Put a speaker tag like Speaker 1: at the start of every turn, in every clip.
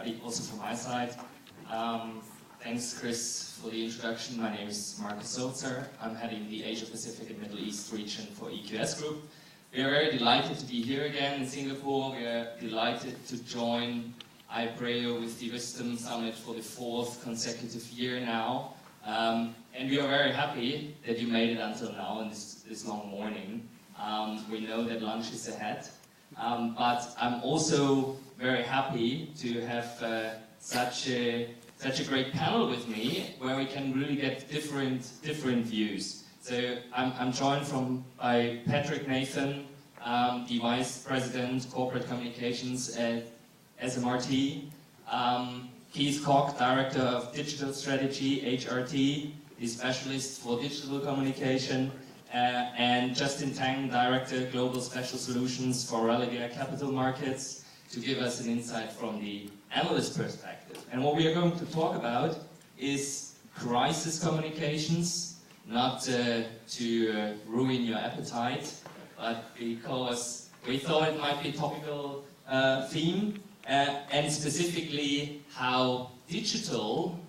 Speaker 1: everybody, also from my side. Thanks, Chris, for the introduction. My name is Marcus Sultzer. I'm heading the Asia Pacific and Middle East region for EQS Group. We are very delighted to be here again in Singapore. We are delighted to join IPREO with the Wisdom Summit for the 4th consecutive year now. And we are very happy that you made it until now in this long morning. We know that lunch is ahead. But I'm also very happy to have such a great panel with me, where we can really get different views. So I'm joined by Patrick Nathan, the Vice President Corporate Communications at SMRT, Keith Koch, Director of Digital Strategy, HRT, the Specialist for Digital Communication, and Justin Tang, Director Global Special Solutions for Religare Capital Markets, to give us an insight from the analyst perspective. And what we are going to talk about is crisis communications, not to ruin your appetite, but because we thought it might be a topical theme, and specifically how digital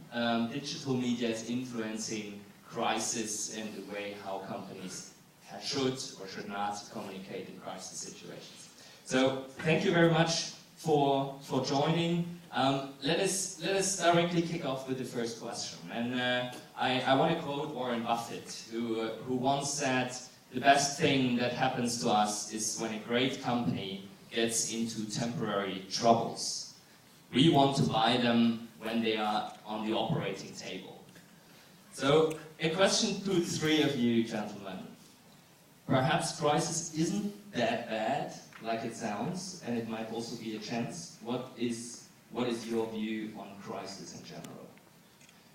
Speaker 1: media is influencing crisis and the way how companies should or should not communicate in crisis situations. So thank you very much for joining. Let us directly kick off with the first question. And I want to quote Warren Buffett, who once said, "The best thing that happens to us is when a great company gets into temporary troubles. We want to buy them when they are on the operating table." So a question to the three of you gentlemen. Perhaps crisis isn't that bad like it sounds, and it might also be a chance. What is your view on crisis in general?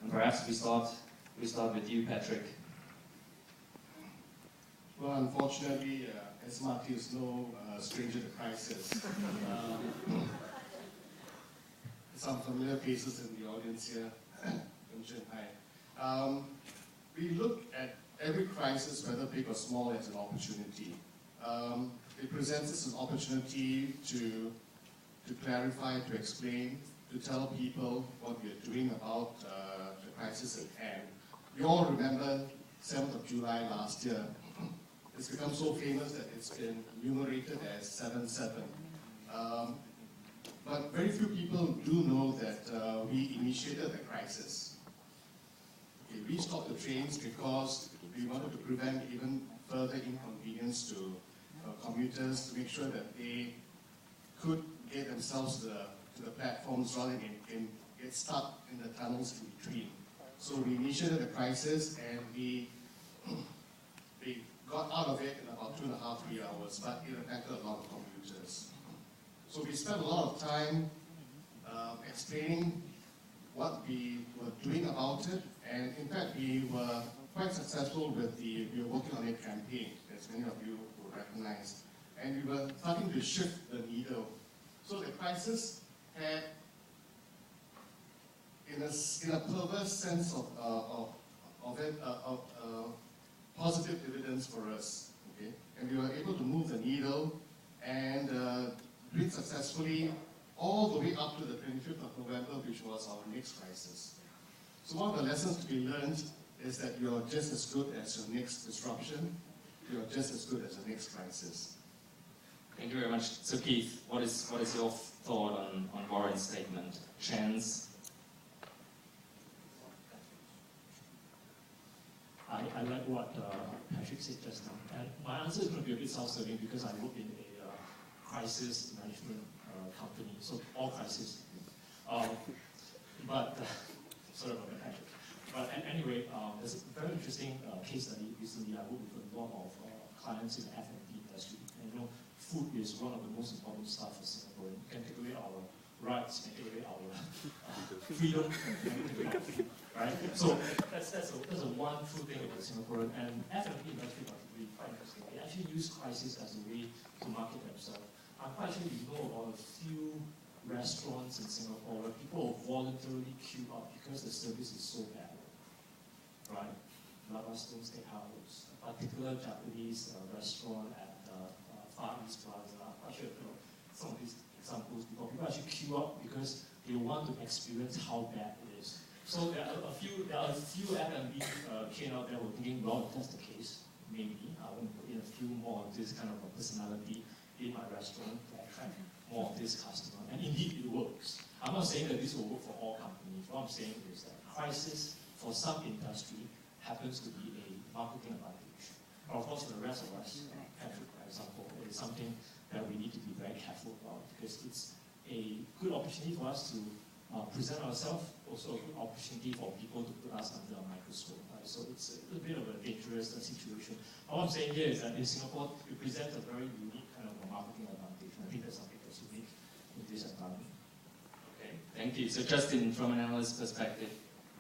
Speaker 1: And perhaps we start with you, Patrick.
Speaker 2: Well, unfortunately, SMRT is no stranger to crisis. Some familiar faces in the audience here. Hi. We look at every crisis, whether big or small, as an opportunity. It presents us an opportunity to clarify, to explain, to tell people what we are doing about the crisis at hand. You all remember 7th of July last year. It's become so famous that it's been enumerated as 7/7. But very few people do know that we initiated the crisis. Okay, we stopped the trains because we wanted to prevent even further inconvenience to commuters, to make sure that they could get themselves to the platforms rather than get stuck in the tunnels in between. So we initiated the crisis, and we got out of it in about 2.5 to 3 hours, but it affected a lot of commuters. So we spent a lot of time explaining what we were doing about it, and in fact we were quite successful with we were working on a campaign, as many of you will recognize, and we were starting to shift the needle. So the crisis had, in a perverse sense of it, positive dividends for us, okay? And we were able to move the needle and do it successfully all the way up to the 25th of November, which was our next crisis. So one of the lessons to be learned is that you're just as good as your next disruption, you're just as good as the next crisis.
Speaker 1: Thank you very much. So Keith, what is your thought on Warren's statement? Chance?
Speaker 3: I like what Patrick said just now. And my answer is going to be a bit self-serving because I work in a crisis management company, so all crisis. But sorry about that, Patrick. But anyway, there's a very interesting case study recently. I worked with a lot of clients in the F&B industry. And you know, food is one of the most important stuff for Singapore. You can take away our rights, you can take away our freedom, you can take away our food, right? So that's a wonderful thing about Singapore. And F&B industry particularly quite interesting. They actually use crisis as a way to market themselves. I'm quite sure you know about a few restaurants in Singapore where people voluntarily queue up because the service is so bad, right? Lavastone Steakhouse, a particular Japanese restaurant at Far East Plaza. I'm quite sure you know some of these examples before. People actually queue up because they want to experience how bad it is. So there are a few F&B chain out there who are thinking, well, if that's the case, maybe I want to put in a few more of this kind of a personality in my restaurant to attract more of this customer. And indeed, it works. I'm not saying that this will work for all companies. What I'm saying is that crisis for some industry happens to be a marketing advantage. But of course, for the rest of us, Patrick, for example, it is something that we need to be very careful about because it's a good opportunity for us to present ourselves, also a good opportunity for people to put us under a microscope. Right? So it's a bit of a dangerous situation. All I'm saying here is that in Singapore, it presents a very unique kind of a marketing advantage. I think that's something that's unique in this environment.
Speaker 1: Okay, thank you. So Justin, from an analyst perspective,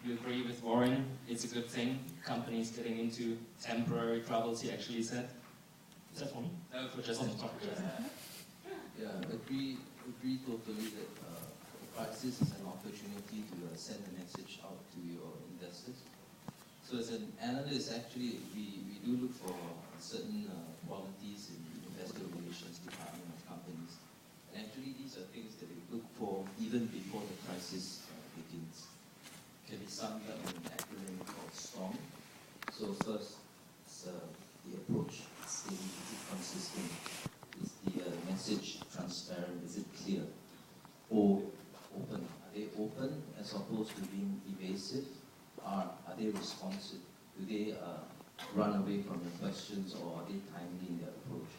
Speaker 1: you agree with Warren? It's a good thing, companies getting into temporary troubles, he actually said?
Speaker 3: Is that for me?
Speaker 1: No, for Justin.
Speaker 4: Yeah, agree totally that crisis is an opportunity to send a message out to your investors. So as an analyst, actually, we do look for certain qualities in the investor relations department of companies. And actually, these are things that we look for even before the crisis begins. Can be summed up in an acronym called STORM. So first, it's the approach. Is it consistent? Is the message transparent? Is it clear? Or open? Are they open as opposed to being evasive? Are they responsive? Do they run away from the questions, or are they timely in their approach?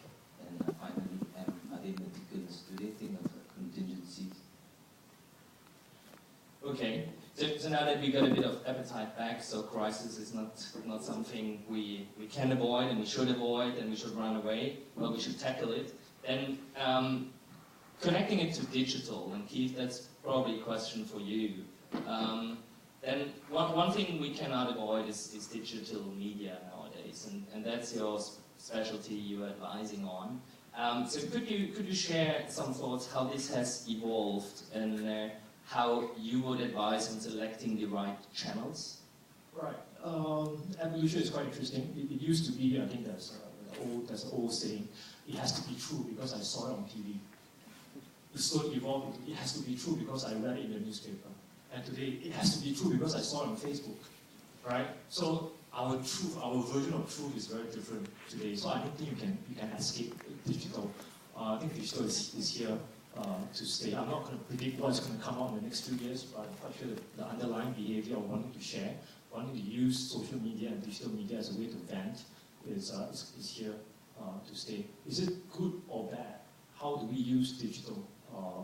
Speaker 4: And finally, are they meticulous? Do they think of contingencies?
Speaker 1: Okay, so now that we got a bit of appetite back, so crisis is not something we can avoid and we should avoid and we should run away, well, we should tackle it. Then connecting it to digital, and Keith, that's probably a question for you. Then one thing we cannot avoid is digital media nowadays, and that's your specialty you're advising on. So could you share some thoughts how this has evolved and how you would advise on selecting the right channels?
Speaker 3: Right. Evolution is quite interesting. It used to be, I think there's an old saying, it has to be true because I saw it on TV. It slowly evolved. It has to be true because I read it in the newspaper. And today, it has to be true because I saw it on Facebook. Right? So our version of truth is very different today. So I don't think you can escape digital. I think digital is here to stay. I'm not going to predict what's going to come out in the next 2 years, but I'm quite sure that the underlying behavior of wanting to share, wanting to use social media and digital media as a way to vent is here to stay. Is it good or bad? How do we use digital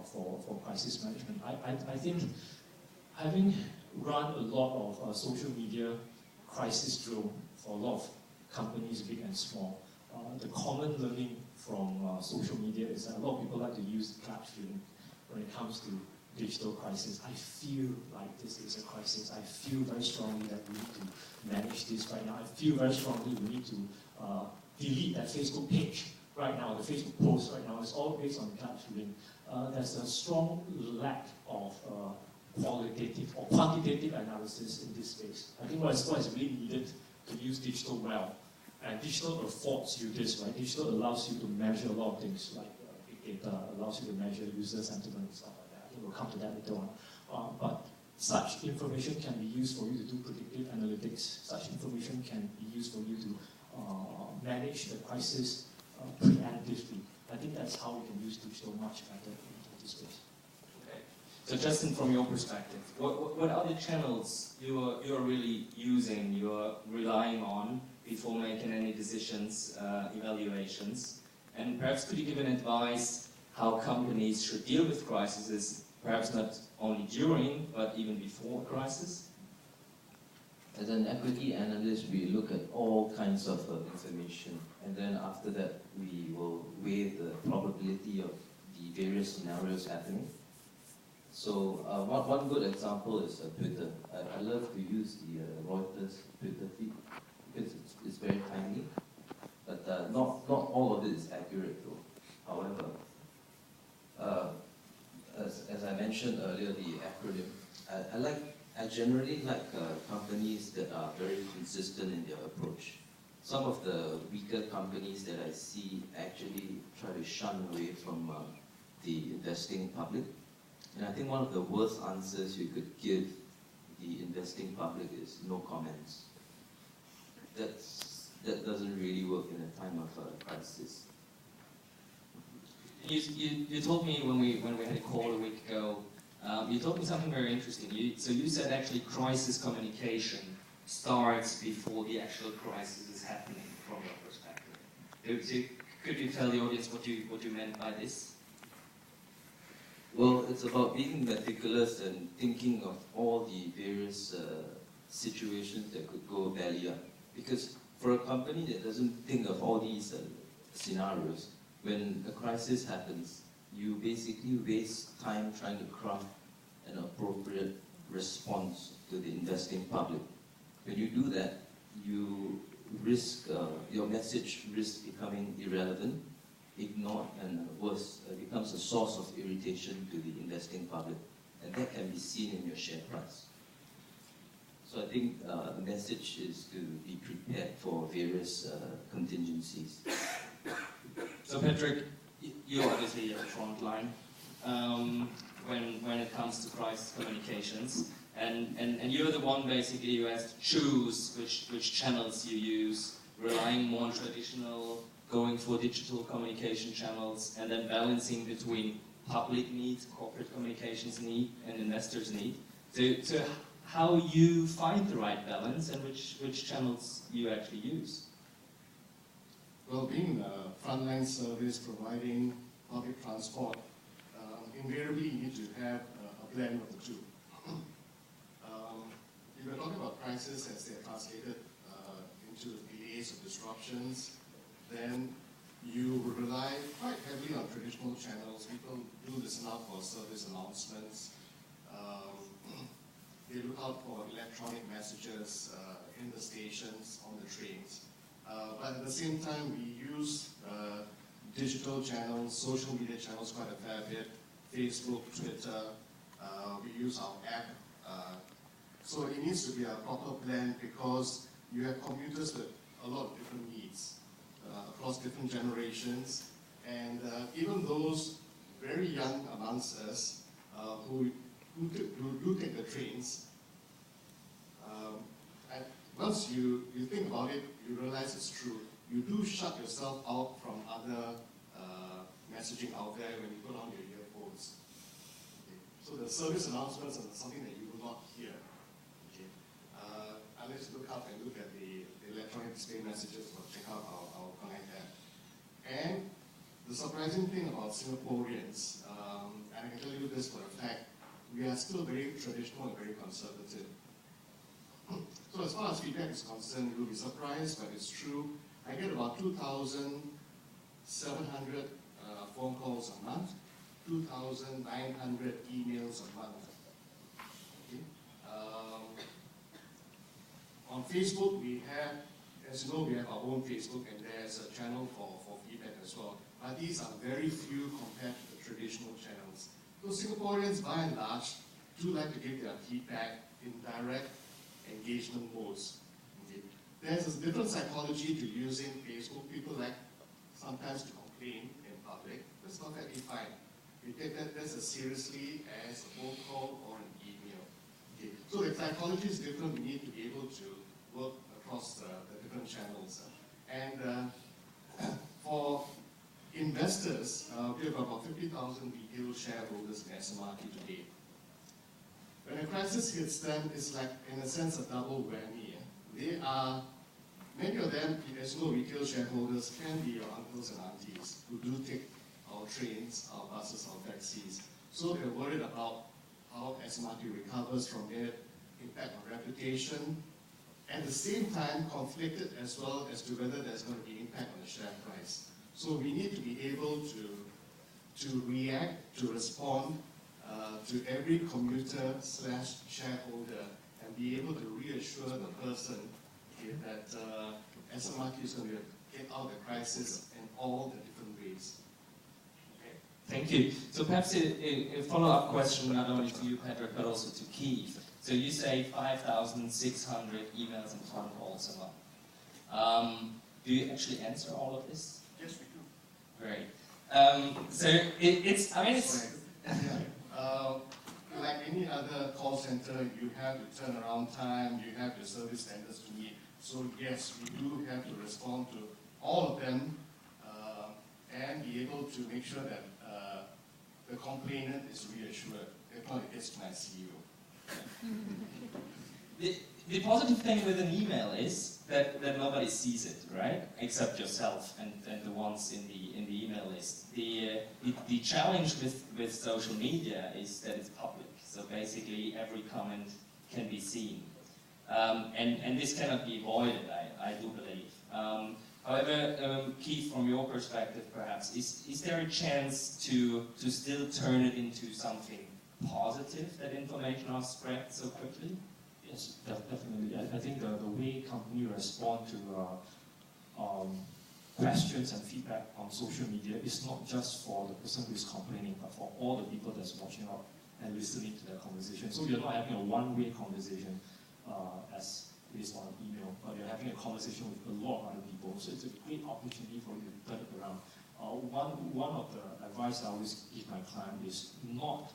Speaker 3: for crisis management? I think having run a lot of social media crisis drill for a lot of companies, big and small, the common learning from social media is that a lot of people like to use gut feeling when it comes to digital crisis. I feel like this is a crisis. I feel very strongly that we need to manage this right now. I feel very strongly we need to delete that Facebook page right now, the Facebook post right now. It's all based on gut feeling. There's a strong lack of qualitative or quantitative analysis in this space. I think what is really needed to use digital well. And digital affords you this, right? Digital allows you to measure a lot of things, like big data allows you to measure user sentiment and stuff like that. I think we'll come to that later on. But such information can be used for you to do predictive analytics. Such information can be used for you to manage the crisis preemptively. I think that's how we can use digital much better in this space.
Speaker 1: Okay. So Justin, from your perspective, what are the channels you're really using, you're relying on before making any decisions, evaluations? And perhaps could you give an advice how companies should deal with crises, perhaps not only during, but even before crisis?
Speaker 4: As an equity analyst, we look at all kinds of information, and then after that, we will weigh the probability of the various scenarios happening. So one good example is Twitter. I love to use the Reuters Twitter feed because it's very timely, but not all of it is accurate though. However, as I mentioned earlier, the acronym, I generally like companies that are very consistent in their approach. Some of the weaker companies that I see actually try to shun away from the investing public. And I think one of the worst answers you could give the investing public is no comments. That doesn't really work in a time of crisis.
Speaker 1: You told me when we had a call a week ago, you told me something very interesting. So you said actually crisis communication starts before the actual crisis is happening from your perspective. Could you tell the audience what you meant by this?
Speaker 4: Well, it's about being meticulous and thinking of all the various situations that could go belly up. Because for a company that doesn't think of all these scenarios, when a crisis happens, you basically waste time trying to craft an appropriate response to the investing public. When you do that, you risk, your message risks becoming irrelevant, ignored, and worse, becomes a source of irritation to the investing public. And that can be seen in your share price. So I think the message is to be prepared for various contingencies.
Speaker 1: So Patrick, you're obviously at the front line when it comes to crisis communications. And you're the one basically who has to choose which channels you use, relying more on traditional, going for digital communication channels, and then balancing between public need, corporate communications need, and investors need. So how you find the right balance and which channels you actually use?
Speaker 2: Well, being a frontline service providing public transport, invariably you need to have a blend of the two. If we're talking about crises as they're translated into delays or disruptions, then you rely quite heavily on traditional channels. People do listen out for service announcements. They look out for electronic messages in the stations, on the trains. But at the same time, we use digital channels, social media channels quite a fair bit, Facebook, Twitter, we use our app. So it needs to be a proper blend because you have commuters with a lot of different needs across different generations. And even those very young amongst us who do take the trains, and once you think about it, you realize it's true. You do shut yourself out from other messaging out there when you put on your earphones. Okay. So the service announcements are something that you will not hear. Okay. Unless you look up and look at the electronic display messages or check out our Connect app. And the surprising thing about Singaporeans, and I can tell you this for a fact, we are still very traditional and very conservative. So as far as feedback is concerned, you'll be surprised, but it's true. I get about 2,700 phone calls a month, 2,900 emails a month. Okay. On Facebook, we have, as you know, we have our own Facebook, and there's a channel for feedback as well. But these are very few compared to the traditional channels. So Singaporeans, by and large, do like to give their feedback in direct engagement modes. Okay. There's a different psychology to using Facebook. People like sometimes to complain in public. That's perfectly fine. You take that as seriously as a phone call or an email. Okay. So the psychology is different. We need to be able to work across the different channels. And for investors, we have about 50,000 retail shareholders in SMRT today. When a crisis hits them, it's like, in a sense, a double whammy. They are, many of them, as you know, retail shareholders can be your uncles and aunties who do take our trains, our buses, our taxis. So they're worried about how SMRT recovers from it, impact on reputation, at the same time conflicted as well as to whether there's going to be impact on the share price. So we need to be able to react, to respond to every commuter/shareholder and be able to reassure the person that SMRT is going to get out of the crisis in all the different ways. Okay.
Speaker 1: Thank you. So perhaps a follow-up question not only to you, Patrick, but also to Keith. So you say 5,600 emails and phone calls a month. Do you actually answer all of this?
Speaker 2: Yes, we do.
Speaker 1: Great. So it's, I mean, it's...
Speaker 2: any other call center, you have your turnaround time, you have your service standards to meet. So yes, we do have to respond to all of them and be able to make sure that the complainant is reassured. If not, it gets to my CEO.
Speaker 1: The positive thing with an email is that nobody sees it, right? Except yourself and the ones in the email list. The challenge with social media is that it's public. So basically every comment can be seen. And this cannot be avoided, I do believe. However, Keith, from your perspective perhaps, is there a chance to still turn it into something positive, that information are spread so quickly?
Speaker 3: Yes, definitely. I think the way companies respond to questions and feedback on social media is not just for the person who is complaining, but for all the people that's watching out and listening to the conversation. So you're not having a one-way conversation as based on email, but you're having a conversation with a lot of other people. So it's a great opportunity for you to turn it around. One of the advice I always give my client is not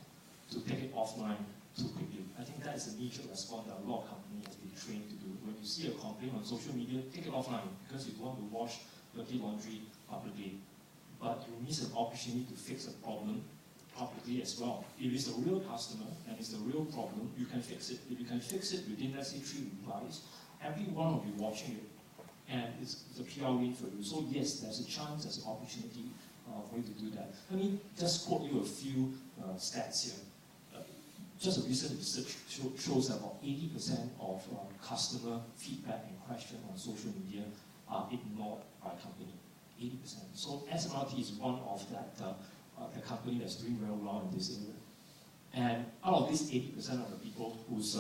Speaker 3: to take it offline too quickly. I think that is a knee-jerk response that a lot of companies have been trained to do. When you see a complaint on social media, take it offline because you want to wash dirty laundry publicly. But you miss an opportunity to fix a problem publicly as well. If it's a real customer and it's a real problem, you can fix it. If you can fix it within, let's say, 3 replies, everyone will be watching it. And it's a PR win for you. So yes, there's a chance, there's an opportunity for you to do that. Let me just quote you a few stats here. Just a recent research shows that about 80% of customer feedback and questions on social media are ignored by a company. 80%. So SMRT is one of the company that's doing very well in this area. And out of these 80% of the people whose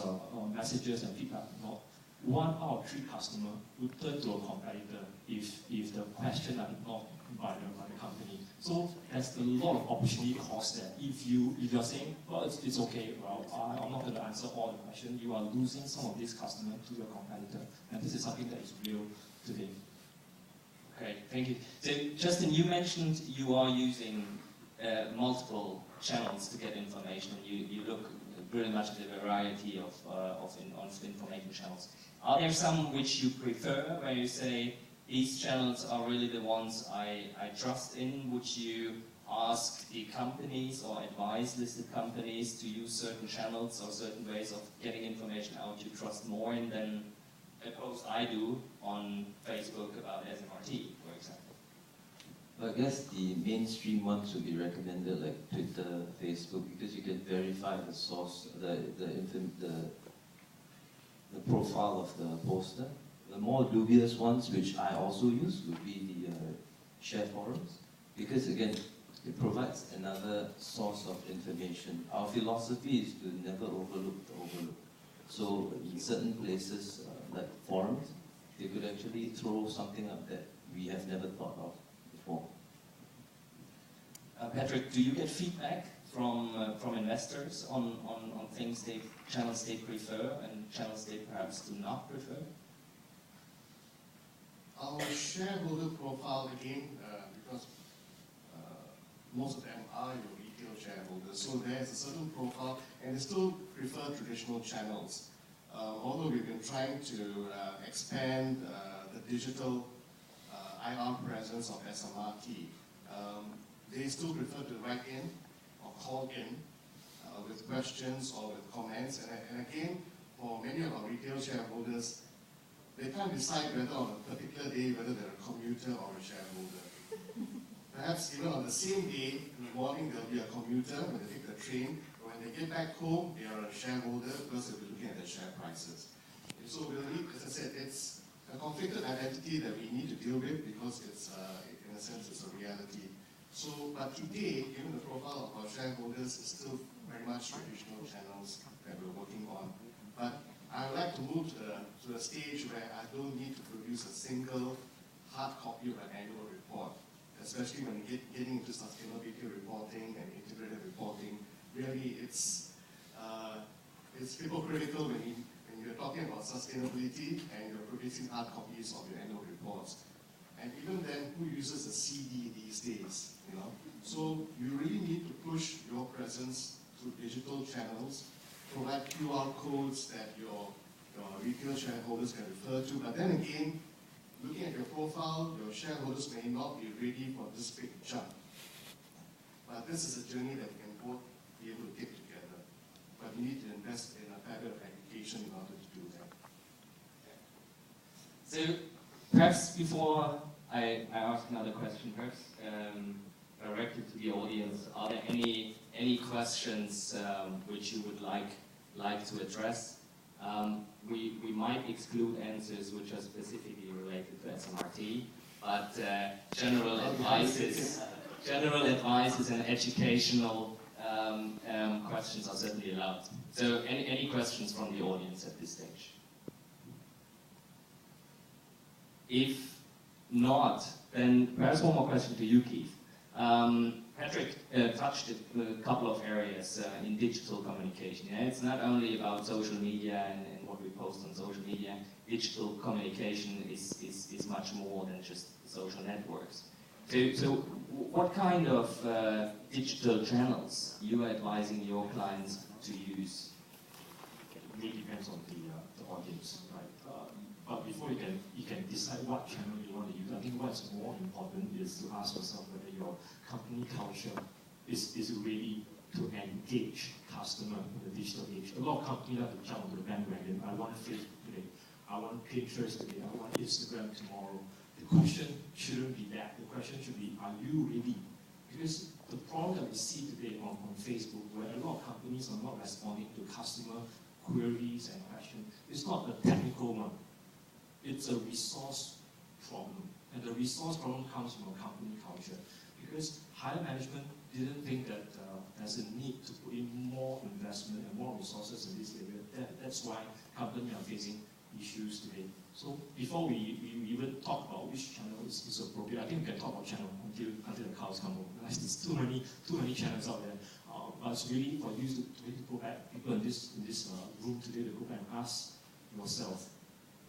Speaker 3: messages and feedback are ignored, 1 out of 3 customers would turn to a competitor if the questions are ignored by the company. So there's a lot of opportunity cost there. If you're saying, well, it's okay, well, I'm not going to answer all the questions, you are losing some of these customers to your competitor. And this is something that is real today.
Speaker 1: Okay, thank you. So Justin, you mentioned you are using multiple channels to get information. You look very much at the variety of information channels. Are there some which you prefer, where you say, these channels are really the ones I trust in? Would you ask the companies or advise listed companies to use certain channels or certain ways of getting information out you trust more in than a post I do on Facebook about SMRT, for example?
Speaker 4: I guess the mainstream ones would be recommended, like Twitter, Facebook, because you can verify the source, the profile of the poster. The more dubious ones, which I also use, would be the share forums, because again, it provides another source of information. Our philosophy is to never overlook the overlooked. So in certain places, like forums, they could actually throw something up that we have never thought of before.
Speaker 1: Patrick, do you get feedback from investors on things channels they prefer and channels they perhaps do not prefer?
Speaker 2: Our shareholder profile, again, because most of them are your retail shareholders, so there's a certain profile, and they still prefer traditional channels. Although we've been trying to expand the digital IR presence of SMRT, they still prefer to write in or call in with questions or with comments. And again, for many of our retail shareholders, they can't decide whether on a particular day whether they're a commuter or a shareholder. Perhaps even on the same day, in the morning there'll be a commuter when they take the train, but when they get back home, they are a shareholder because they'll be looking at their share prices. And so really, as I said, it's a conflicted identity that we need to deal with because it's, in a sense, it's a reality. So, but today, given the profile of our shareholders, it's still very much traditional channels that we're working on. But I would like to move to a stage where I don't need to produce a single hard copy of an annual report, especially when getting into sustainability reporting and integrated reporting. Really, it's hypocritical when you're talking about sustainability and you're producing hard copies of your annual reports. And even then, who uses a CD these days? You know? So you really need to push your presence through digital channels provide QR codes that your retail shareholders can refer to. But then again, looking at your profile, your shareholders may not be ready for this big jump. But this is a journey that we can both be able to take together. But we need to invest in a fair bit of education in order to do that.
Speaker 1: So perhaps before I ask another question, perhaps directed to the audience, are there any questions which you would like to address? We might exclude answers which are specifically related to SMRT, but general advices and educational questions are certainly allowed. So any questions from the audience at this stage? If not, then perhaps one more question to you, Keith. Patrick touched a couple of areas in digital communication. Yeah? It's not only about social media and what we post on social media. Digital communication is much more than just social networks. So what kind of digital channels you are advising your clients to use?
Speaker 3: It really depends on the audience, right? But before you can decide what channel you want to use, I think what's more important is to ask yourself whether your company culture is ready to engage customer in the digital age. A lot of companies have to jump on the bandwagon. I want Facebook today. I want Pinterest today. I want Instagram tomorrow. The question shouldn't be that. The question should be, are you ready? Because the problem that we see today on Facebook, where a lot of companies are not responding to customer queries and questions, it's not a technical one. It's a resource problem. And the resource problem comes from a company culture. Because higher management didn't think that there's a need to put in more investment and more resources in this area. That's why companies are facing issues today. So before we even talk about which channel is appropriate, I think we can talk about channel until the cows come home. There's too many channels out there. But it's really for you to go back, people in this room today, to go back and ask yourself,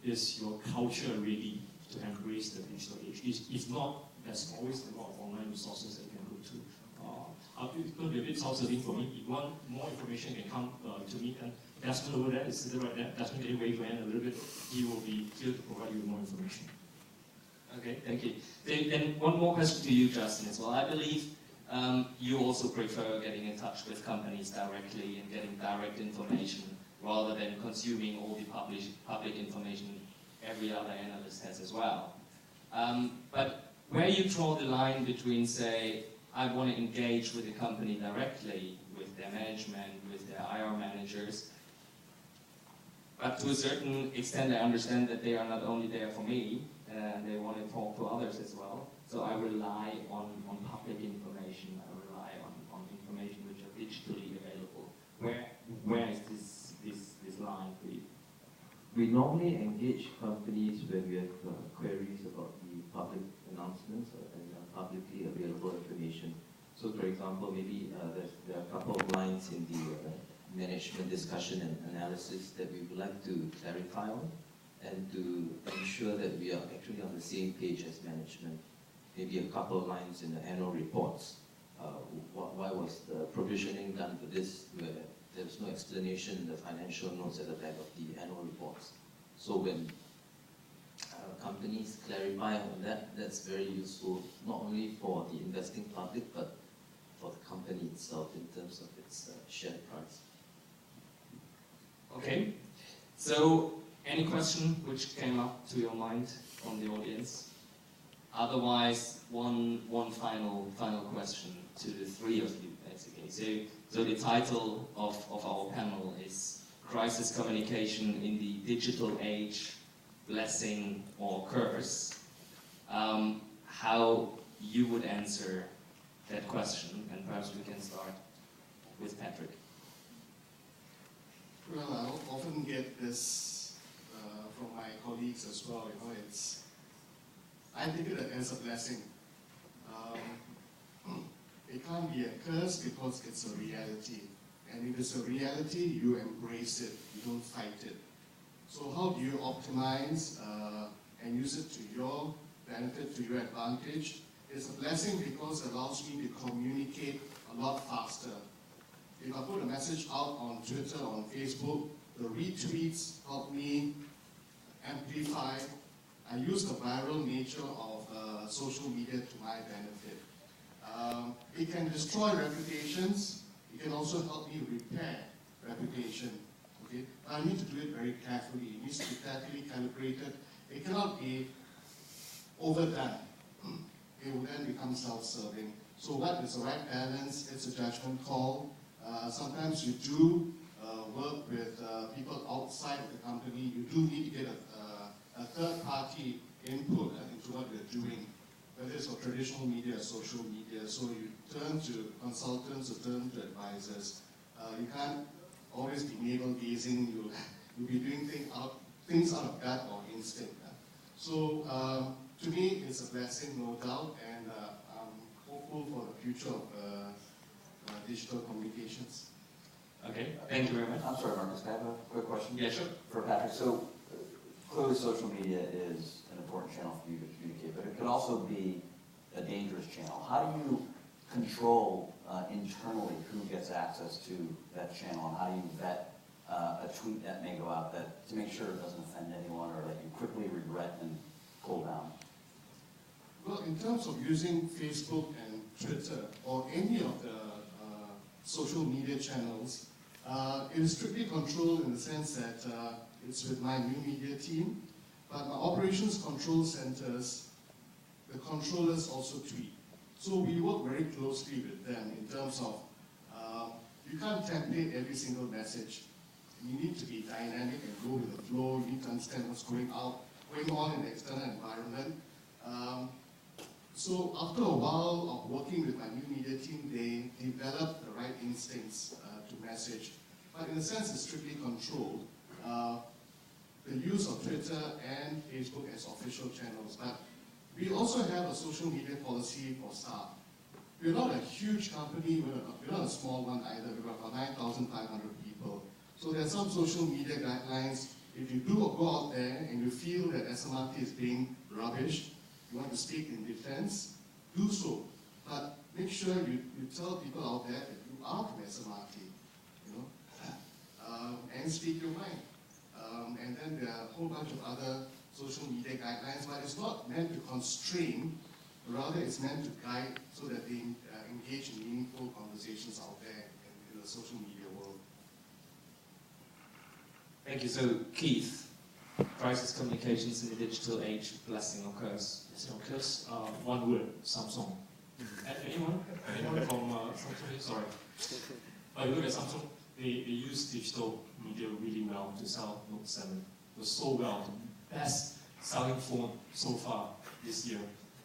Speaker 3: is your culture ready to embrace the digital age? If not, there's always a lot of online resources that you can go to. It's going to be a bit self-serving for me. If you want more information, you can come to me. And Desmond over there is sitting right there. Desmond, can you wave your hand a little bit? He will be here to provide you with more information.
Speaker 1: Okay, thank you. Then one more question to you, Justin, as well. I believe you also prefer getting in touch with companies directly and getting direct information rather than consuming all the public information every other analyst has as well. But where you draw the line between, say, I want to engage with the company directly, with their management, with their IR managers, but to a certain extent I understand that they are not only there for me, they want to talk to others as well. So I rely on public information, I rely on information which are digitally available. Where is this line for you?
Speaker 4: We normally engage companies when we have queries about the public announcements and publicly available information. So for example, maybe there are a couple of lines in the management discussion and analysis that we would like to clarify on and to ensure that we are actually on the same page as management. Maybe a couple of lines in the annual reports. Why was the provisioning done for this where there was no explanation in the financial notes at the back of the annual reports? So when companies clarify on that, that's very useful, not only for the investing public, but for the company itself in terms of its share price.
Speaker 1: Okay, so any question which came up to your mind from the audience? Otherwise, one final question to the three of you, basically. So the title of our panel is Crisis Communication in the Digital Age, Blessing or Curse. How you would answer that question, and perhaps we can start with Patrick.
Speaker 2: Well, I often get this from my colleagues as well. I take it as a blessing. It can't be a curse because it's a reality. And if it's a reality, you embrace it, you don't fight it. So how do you optimize and use it to your benefit, to your advantage? It's a blessing because it allows me to communicate a lot faster. if I put a message out on Twitter, on Facebook, the retweets help me amplify. I use the viral nature of social media to my benefit. It can destroy reputations. It can also help me repair reputation. Okay? But I need to do it very carefully. It needs to be carefully calibrated. It cannot be overdone. It will then become self-serving. So what is the right balance? It's a judgment call. Sometimes you do work with people outside of the company. You do need to get a third-party input into what you're doing, whether it's for traditional media or social media. So you turn to consultants or turn to advisors. You can't always be navel-gazing. You'll be doing things out of gut or instinct. So to me, it's a blessing, no doubt, and I'm hopeful for the future of digital communications.
Speaker 1: Okay, thank you very much.
Speaker 5: I'm sorry, Marcus, can I have a quick question?
Speaker 1: Yeah, sure.
Speaker 5: For Patrick. So clearly social media is an important channel for you to communicate, but it can also be a dangerous channel. How do you control internally who gets access to that channel, and how do you vet a tweet that may go out that to make sure it doesn't offend anyone or that you quickly regret and pull down?
Speaker 2: Well, in terms of using Facebook and Twitter or any of the social media channels, it is strictly controlled in the sense that it's with my new media team, but my operations control centers, the controllers also tweet. So we work very closely with them in terms of, you can't template every single message. You need to be dynamic and go with the flow. You need to understand what's going on in the external environment. So after a while of working with my new media team, they developed the right instincts to message. But in a sense, it's strictly controlled. The use of Twitter and Facebook as official channels. But we also have a social media policy for staff. We're not a huge company, we're not a small one either. We've got about 9,500 people. So there are some social media guidelines. If you do go out there and you feel that SMRT is being rubbish, you want to speak in defense, do so. But make sure you tell people out there that you are from SMRT, you know, and speak your mind. And then there are a whole bunch of other social media guidelines, but it's not meant to constrain, rather it's meant to guide so that they engage in meaningful conversations out there in the social media world.
Speaker 1: Thank you. So, Keith, crisis communications in the digital age, blessing or curse?
Speaker 3: Blessing or curse? One word, Samsung. Anyone from Samsung? Sorry. You look at Samsung, they use digital media really well to sell Note 7. It was so well, the best selling phone so far this year.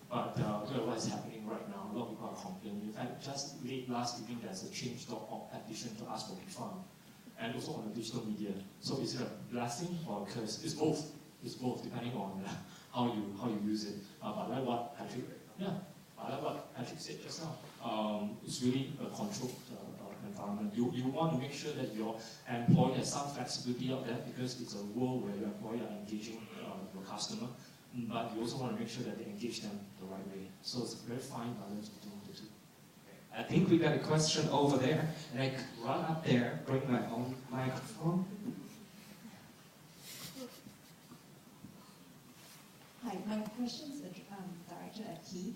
Speaker 3: But look at what is happening right now. A lot of people are complaining. In fact, just late last evening, there's a change.org petition to ask for refund. And also on the digital media. So is it a blessing or a curse? It's both. It's both, depending on how you use it. But like what Patrick, said just now, it's really a controlled environment. You want to make sure that your employee has some flexibility out there because it's a world where your employee are engaging your customer. But you also want to make sure that they engage them the right way. So it's a very fine balance between the two.
Speaker 1: I think we got a question over there, and I could run up there, bring my own microphone.
Speaker 6: Hi, my question is directed at Keith.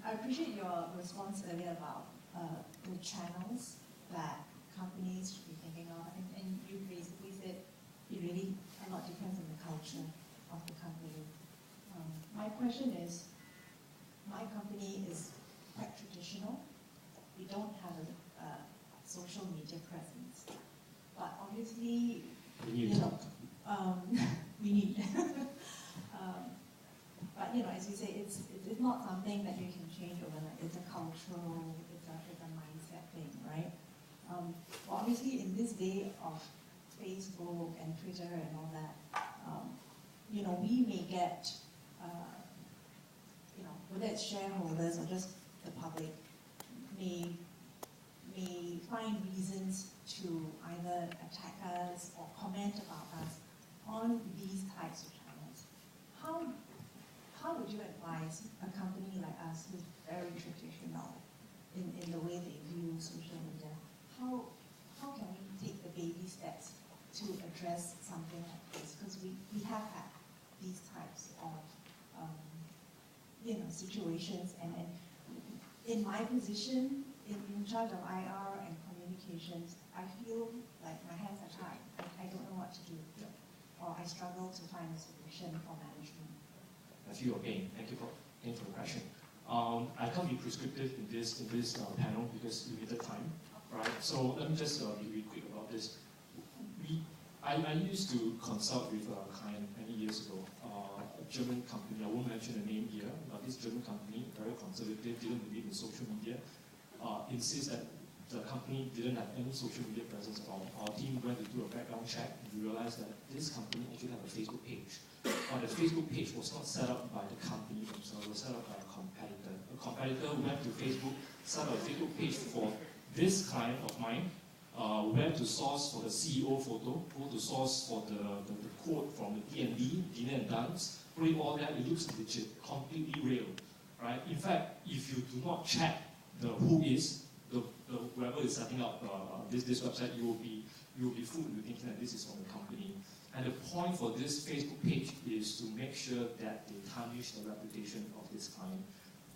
Speaker 6: I appreciate your response earlier about the channels that companies should be thinking of, and you basically said it really a lot depends on the culture of the company. My question is, my company is quite traditional. We don't have a social media presence, but obviously, we need. But as you say, it's not something that you can change overnight. It's a cultural, it's a mindset thing, right? Obviously, in this day of Facebook and Twitter and all that, we may get, whether it's shareholders or just the public, may find reasons to either attack us or comment about us on these types of channels. How would you advise a company like us who's very traditional in the way they view social media, how can we take the baby steps to address something like this? Because we have had these types of situations, and in my position, in charge of IR and communications, I feel like my hands are tied. I don't know what to do, or I struggle to find a solution for management.
Speaker 3: That's you again. Thank you for the question. I can't be prescriptive in this panel because limited time, right? So let me just be really quick about this. I used to consult with a client many years ago, a German company. I won't mention the name here, but this German company, very conservative, didn't believe in social media, insists that the company didn't have any social media presence at all. Our team went to do a background check and we realized that this company actually had a Facebook page. But the Facebook page was not set up by the company themselves, it was set up by a competitor. A competitor went to Facebook, set up a Facebook page for this client of mine, went to source for the CEO photo, go to source for the quote from the D&D, dinner and dance, put all that, it looks legit, completely real, right? In fact, if you do not check the who is, whoever is setting up this website, you will be fooled into thinking that this is from the company. And the point for this Facebook page is to make sure that they tarnish the reputation of this client.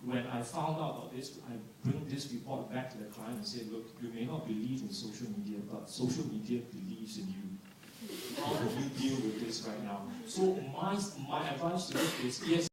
Speaker 3: When I found out about this, I bring this report back to the client and say, look, you may not believe in social media, but social media believes in you. How do you deal with this right now? So my advice to you is, yes,